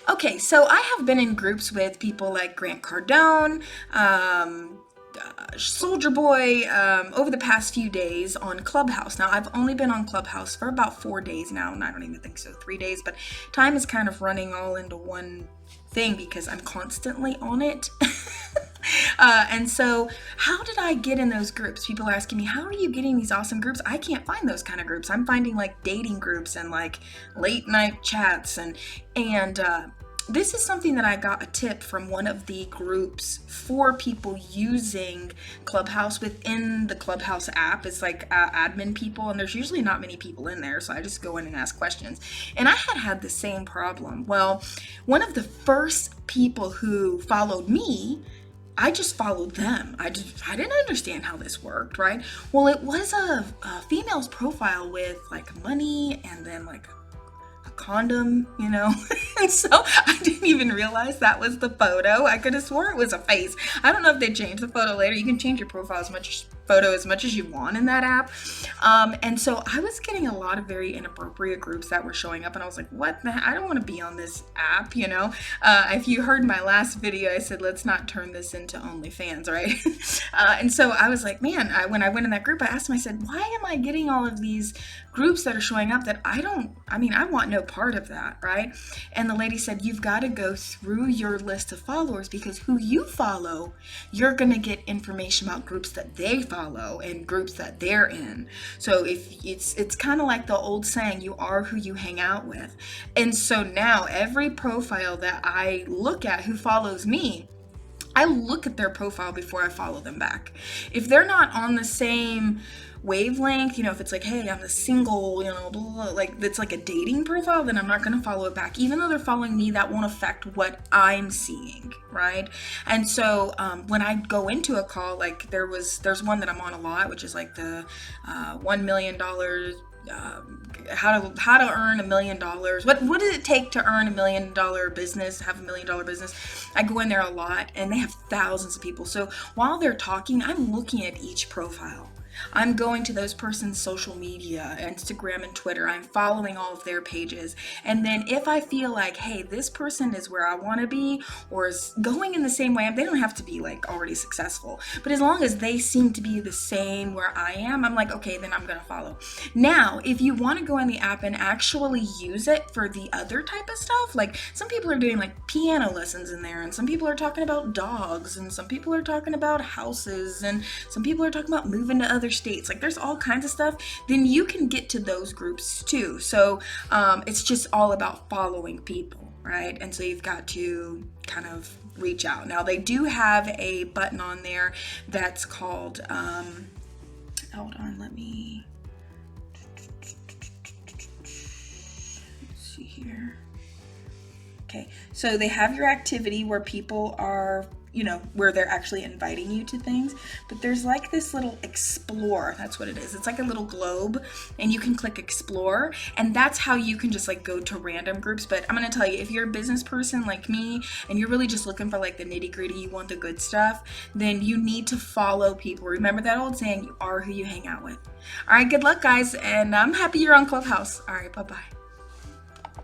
Okay, so I have been in groups with people like Grant Cardone, Soldier Boy, over the past few days on Clubhouse. Now, I've only been on Clubhouse for about 4 days now, and I don't even think so, 3 days, but time is kind of running all into one thing because I'm constantly on it. And so, how did I get in those groups? People are asking me, how are you getting these awesome groups? I can't find those kind of groups. I'm finding like dating groups and like late night chats and this is something that I got a tip from one of the groups for people using Clubhouse within the Clubhouse app. It's like admin people, and there's usually not many people in there, so I just go in and ask questions. And I had the same problem. Well, one of the first people who followed me, I just followed them. I didn't understand how this worked, right? Well, it was a female's profile with like money and then like condom, and so I didn't even realize that was the photo. I could have swore it was a face. I don't know if they changed the photo later. You can change your profile as much as you want in that app, and so I was getting a lot of very inappropriate groups that were showing up, and I was like, what the heck? I don't want to be on this app. If you heard my last video, I said let's not turn this into OnlyFans, right? And so I was like, man, when I went in that group, I asked them, I said, why am I getting all of these groups that are showing up that I want no part of that, right? And the lady said, you've got to go through your list of followers, because who you follow, you're going to get information about groups that they follow and groups that they're in. So if it's kind of like the old saying, you are who you hang out with. And so now every profile that I look at who follows me, I look at their profile before I follow them back. If they're not on the same wavelength, if it's like, hey, I'm a single, blah, blah, blah, like it's like a dating profile, then I'm not going to follow it back. Even though they're following me, that won't affect what I'm seeing, right? And so when I go into a call, like there's one that I'm on a lot, which is like the $1 million how to earn $1 million. What does it take to earn $1 million business, have $1 million business? I go in there a lot, and they have thousands of people. So while they're talking, I'm looking at each profile. I'm going to those person's social media, Instagram and Twitter. I'm following all of their pages. And then if I feel like, hey, this person is where I want to be, or is going in the same way, they don't have to be like already successful, but as long as they seem to be the same where I am, I'm like, okay, then I'm going to follow. Now, if you want to go in the app and actually use it for the other type of stuff, like some people are doing like piano lessons in there, and some people are talking about dogs, and some people are talking about houses, and some people are talking about moving to other states. Like there's all kinds of stuff. Then you can get to those groups too. So it's just all about following people, right? And so you've got to kind of reach out. Now they do have a button on there that's called hold on, let's see here. Okay, so they have your activity where people are, where they're actually inviting you to things, but there's like this little explore. That's what it is. It's like a little globe, and you can click explore, and that's how you can just like go to random groups. But I'm going to tell you, if you're a business person like me and you're really just looking for like the nitty gritty, you want the good stuff, then you need to follow people. Remember that old saying, you are who you hang out with. All right, good luck guys, and I'm happy you're on Clubhouse. All right, bye-bye.